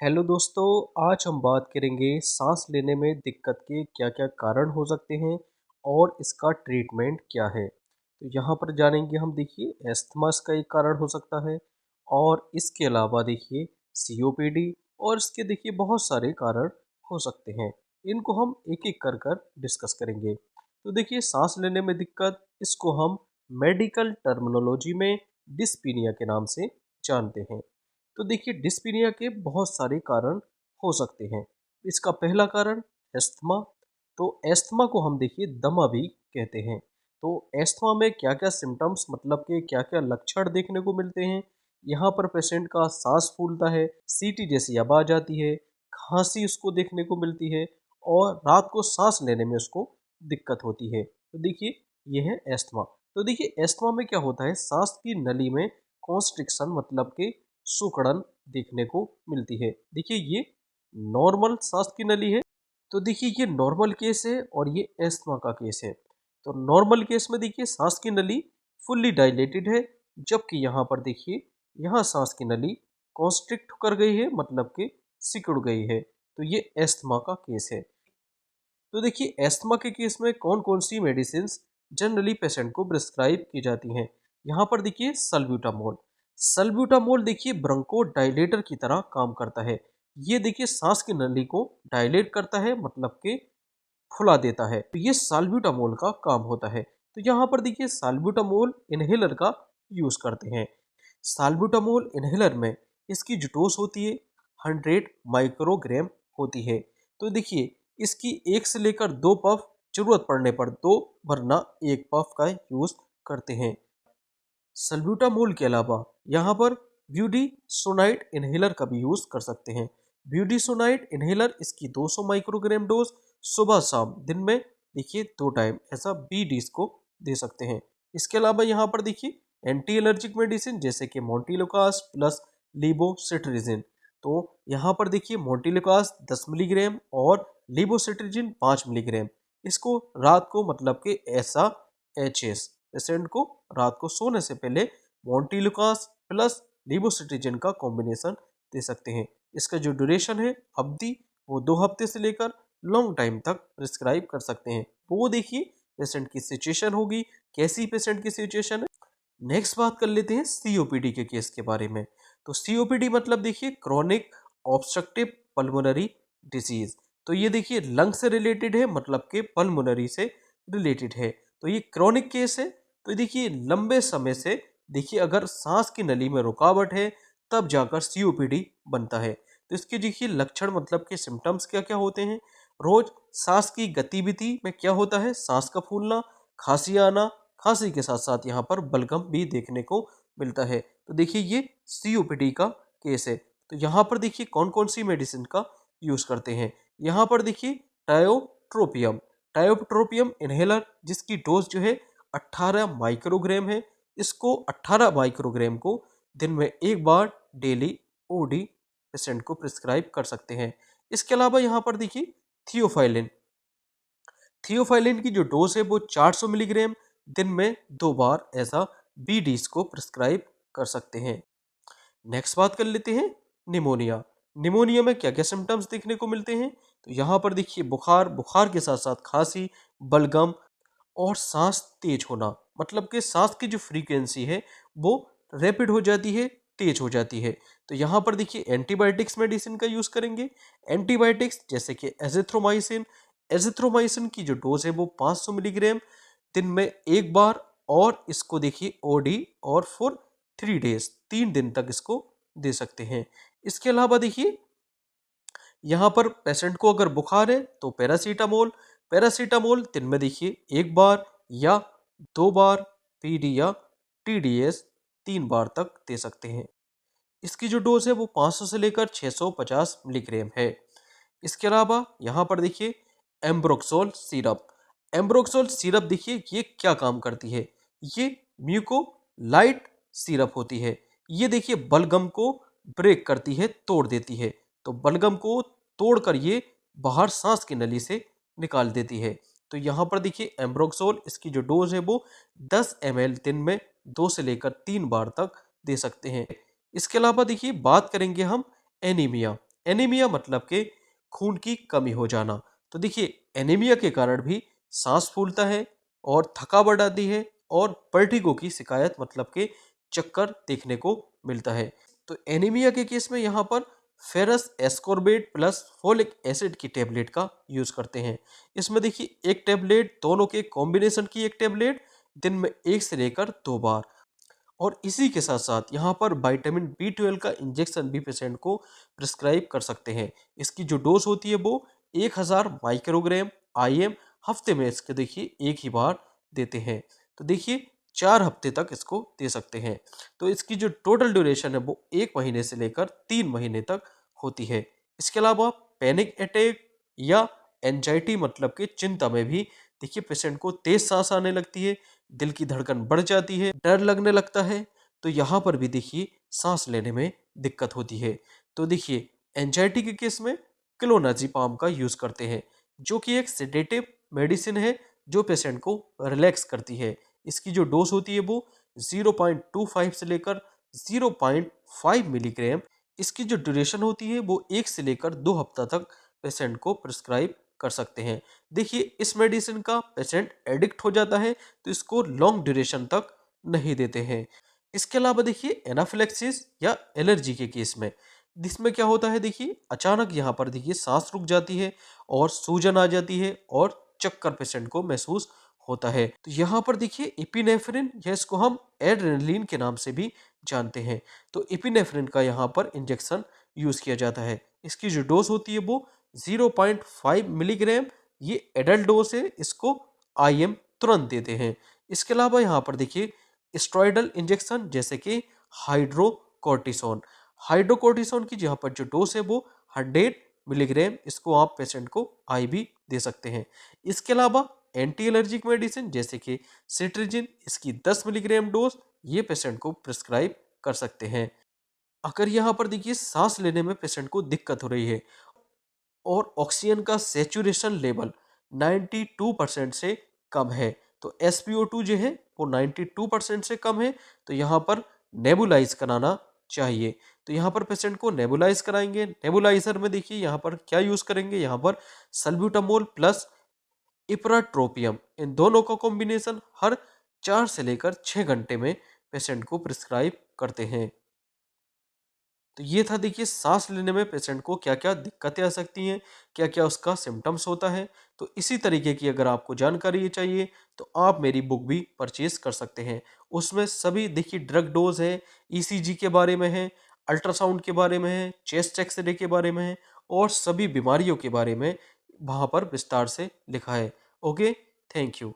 Hello दोस्तों। आज हम बात करेंगे सांस लेने में दिक्कत के क्या क्या कारण हो सकते हैं और इसका ट्रीटमेंट क्या है। तो यहाँ पर जानेंगे हम। देखिए, एस्थमा इसका एक कारण हो सकता है और इसके अलावा देखिए सीओपीडी और इसके देखिए बहुत सारे कारण हो सकते हैं। इनको हम एक एक कर कर डिस्कस करेंगे। तो देखिए, सांस लेने में दिक्कत, इसको हम मेडिकल टर्मिनोलॉजी में डिस्पीनिया के नाम से जानते हैं। तो देखिए, डिस्पीनिया के बहुत सारे कारण हो सकते हैं। इसका पहला कारण एस्थमा। तो एस्थमा को हम देखिए दमा भी कहते हैं। तो एस्थमा में क्या क्या सिम्टम्स मतलब के क्या क्या लक्षण देखने को मिलते हैं। यहाँ पर पेशेंट का सांस फूलता है, सीटी जैसी आवाज आती है, खांसी उसको देखने को मिलती है और रात को सांस लेने में उसको दिक्कत होती है। तो देखिए, ये है एस्थमा। तो देखिए, एस्थमा में क्या होता है, सांस की नली में कॉन्स्ट्रिक्शन मतलब के सुकड़न देखने को मिलती है। देखिए, ये नॉर्मल सांस की नली है। तो देखिए, ये नॉर्मल केस है और ये एस्थमा का केस है। तो नॉर्मल केस में देखिए सांस की नली फुल्ली डायलेटेड है, जबकि यहाँ पर देखिए यहाँ सांस की नली कॉन्स्ट्रिक्ट कर गई है मतलब कि सिकुड़ गई है। तो ये एस्थमा का केस है। तो देखिए, एस्थमा के केस में कौन कौन सी मेडिसिन जनरली पेशेंट को प्रिस्क्राइब की जाती हैं। यहाँ पर देखिए सल्ब्यूटामोल। सल्ब्यूटामोल देखिए ब्रोंको डायलेटर की तरह काम करता है। ये देखिए सांस की नली को डायलेट करता है मतलब कि फुला देता है। तो ये साल्ब्यूटामोल का काम होता है। तो यहाँ पर देखिए साल्ब्यूटामोल इनहेलर का यूज करते हैं। साल्ब्यूटामोल इनहेलर में इसकी जो डोज होती है 100 माइक्रोग्राम होती है। तो देखिए, इसकी एक से लेकर दो पफ, जरूरत पड़ने पर दो, वरना एक पफ का यूज करते हैं। सल्ब्यूटामोल के अलावा यहाँ पर ब्यूडीसोनाइड इनहेलर का भी यूज कर सकते हैं। ब्यूडीसोनाइड इनहेलर इसकी 200 माइक्रोग्राम डोज सुबह शाम दिन में देखिए 2 टाइम ऐसा बीडीज को दे सकते हैं। इसके अलावा यहाँ पर देखिए एंटी एलर्जिक मेडिसिन जैसे कि मोंटिलुकास प्लस लीबोसिट्रिजिन। तो यहाँ पर देखिए मोंटिलुकास 10 मिलीग्राम और लीबोसिट्रिजिन 5 मिलीग्राम। इसको रात को मतलब कि ऐसा एचएस पेशेंट को रात को सोने से पहले मोंटिलुकास प्लस लीबोसिट्रिजिन का कॉम्बिनेशन दे सकते हैं। इसका जो ड्यूरेशन है अवधि, वो 2 हफ्ते से लेकर लॉन्ग टाइम तक प्रिस्क्राइब कर सकते हैं। वो देखिए पेशेंट की सिचुएशन होगी, कैसी पेशेंट की सिचुएशन है। नेक्स्ट बात कर लेते हैं सीओपीडी के केस के बारे में। तो सीओपीडी मतलब देखिए क्रॉनिक ऑब्स्ट्रक्टिव पल्मोनरी डिजीज। तो ये देखिए लंग से रिलेटेड है मतलब के पल्मोनरी से रिलेटेड है। तो ये क्रॉनिक केस है। तो देखिए लंबे समय से देखिए अगर सांस की नली में रुकावट है तब जाकर सीओपीडी बनता है। तो इसके देखिए लक्षण मतलब के सिम्टम्स क्या क्या होते हैं। रोज सांस की गतिविधि में क्या होता है, सांस का फूलना, खांसी आना, खांसी के साथ साथ यहाँ पर बलगम भी देखने को मिलता है। तो देखिए ये सीओपीडी का केस है। तो यहाँ पर देखिए कौन कौन सी मेडिसिन का यूज करते हैं। यहाँ पर देखिए टायोट्रोपियम। टायोट्रोपियम इनहेलर जिसकी डोज जो है 18 माइक्रोग्राम है। इसको 18 माइक्रोग्राम को दिन में एक बार डेली ओडी पेशेंट को प्रिस्क्राइब कर सकते हैं। इसके अलावा यहाँ पर देखिए थियोफाइलिन। थियोफाइलिन की जो डोज है वो 400 मिलीग्राम दिन में 2 बार ऐसा बीडीज को प्रिस्क्राइब कर सकते हैं। नेक्स्ट बात कर लेते हैं निमोनिया। निमोनिया में क्या क्या सिम्टम्स देखने को मिलते हैं। तो यहाँ पर देखिए बुखार, बुखार के साथ साथ खांसी, बलगम और सांस तेज होना मतलब कि सांस की जो फ्रीक्वेंसी है वो रैपिड हो जाती है, तेज हो जाती है। तो यहाँ पर देखिए एंटीबायोटिक्स मेडिसिन का यूज करेंगे। एंटीबायोटिक्स जैसे कि एजिथ्रोमाइसिन। एजिथ्रोमाइसिन की जो डोज है वो 500 मिलीग्राम दिन में एक बार, और इसको देखिए ओडी और फॉर 3 डेज 3 दिन तक इसको दे सकते हैं। इसके अलावा देखिए यहाँ पर पेशेंट को अगर बुखार है तो पैरासीटामोल। पैरासीटामोल दिन में देखिए एक बार या 2 बार, पीडी या टीडीएस 3 बार तक दे सकते हैं। इसकी जो डोज है वो 500 से लेकर 650 मिलीग्राम है। इसके अलावा यहाँ पर देखिए एम्ब्रोक्सोल सिरप। एम्ब्रोक्सोल सिरप देखिए ये क्या काम करती है। ये म्यूको लाइट सिरप होती है। ये देखिए बलगम को ब्रेक करती है, तोड़ देती है। तो बलगम को तोड़कर ये बाहर सांस की नली से निकाल देती है। तो यहाँ पर देखिए एम्ब्रोक्सोल, इसकी जो डोज है वो 10 ml दिन में 2 से लेकर 3 बार तक दे सकते हैं। इसके अलावा देखिए बात करेंगे हम एनीमिया। एनीमिया मतलब के खून की कमी हो जाना। तो देखिए एनीमिया के कारण भी सांस फूलता है और थकावट आती है और वर्टिगो की शिकायत मतलब के चक्कर देखने को मिलता है। तो एनीमिया के केस में यहाँ पर ferrous ascorbate plus folic acid की टेबलेट का यूज करते हैं। इसमें देखिए एक टेबलेट, दोनों के कॉम्बिनेशन की एक टेबलेट दिन में 1 से लेकर 2 बार। और इसी के साथ साथ यहाँ पर विटामिन B12 का इंजेक्शन भी पेशेंट को प्रिस्क्राइब कर सकते हैं। इसकी जो डोज होती है वो 1000 माइक्रोग्राम IM हफ्ते में इसके देखिए एक ही बार देते हैं। तो देखिए 4 हफ्ते तक इसको दे सकते हैं। तो इसकी जो टोटल ड्यूरेशन है वो 1 महीने से लेकर 3 महीने तक होती है। इसके अलावा पैनिक अटैक या एंजाइटी मतलब कि चिंता में भी देखिए पेशेंट को तेज सांस आने लगती है, दिल की धड़कन बढ़ जाती है, डर लगने लगता है। तो यहाँ पर भी देखिए सांस लेने में दिक्कत होती है। तो देखिए एंजाइटी के केस में क्लोनाज़ेपाम का यूज करते हैं, जो कि एक सेडेटिव मेडिसिन है जो पेशेंट को रिलैक्स करती है। इसकी जो डोज होती है वो 0.25 से लेकर 0.5 मिलीग्राम। इसकी जो ड्यूरेशन होती है वो 1 से लेकर 2 हफ्ता तक पेशेंट को प्रिस्क्राइब कर सकते हैं। देखिए इस मेडिसिन का पेशेंट एडिक्ट हो जाता है तो इसको लॉन्ग ड्यूरेशन तक नहीं देते हैं। इसके अलावा देखिए एनाफिलेक्सिस या एलर्जी के केस में जिसमें क्या होता है, देखिए अचानक यहाँ पर देखिए सांस रुक जाती है और सूजन आ जाती है और चक्कर पेशेंट को महसूस होता है। तो यहाँ पर देखिए इपिनेफ्रिन या इसको हम एड्रेनलिन के नाम से भी जानते हैं। तो इपिनेफ्रिन का यहाँ पर इंजेक्शन यूज किया जाता है। इसकी जो डोज होती है वो 0.5 मिलीग्राम, ये एडल्ट डोज है, इसको IM तुरंत देते हैं। इसके अलावा यहाँ पर देखिए स्टेरॉयडल इंजेक्शन जैसे कि हाइड्रोकोर्टिसोन। हाइड्रोकोर्टिसोन की यहाँ पर जो डोज है वो 100 मिलीग्राम, इसको आप पेशेंट को IV दे सकते हैं। इसके अलावा एंटी एलर्जिक मेडिसिन जैसे कि सिट्रिजिन, इसकी 10 मिलीग्राम डोज ये पेशेंट को प्रिस्क्राइब कर सकते हैं। अगर यहाँ पर देखिए सांस लेने में पेशेंट को दिक्कत हो रही है और ऑक्सीजन का सैचुरेशन लेवल 92% से कम है, तो SpO2 जो है वो 92% से कम है, तो यहाँ पर नेबुलाइज कराना चाहिए। तो यहाँ पर पेशेंट को नेबुलाइज कराएंगे। नेबुलाइजर में देखिए यहाँ पर क्या यूज करेंगे, यहाँ पर सल्ब्यूटामोल प्लस इप्राट्रोपियम, इन दोनों का कॉम्बिनेशन हर 4 से लेकर 6 घंटे में पेशेंट को प्रिस्क्राइब करते हैं। तो ये था देखिए सांस लेने में पेशेंट को क्या क्या दिक्कतें आ सकती हैं, क्या क्या उसका सिम्टम्स होता है। तो इसी तरीके की अगर आपको जानकारी चाहिए तो आप मेरी बुक भी परचेज कर सकते हैं। उसमें सभी देखिए ड्रग डोज है, ECG के बारे में है, अल्ट्रासाउंड के बारे में है, चेस्ट एक्सरे के बारे में है और सभी बीमारियों के बारे में वहाँ पर विस्तार से लिखा है। Okay, thank you.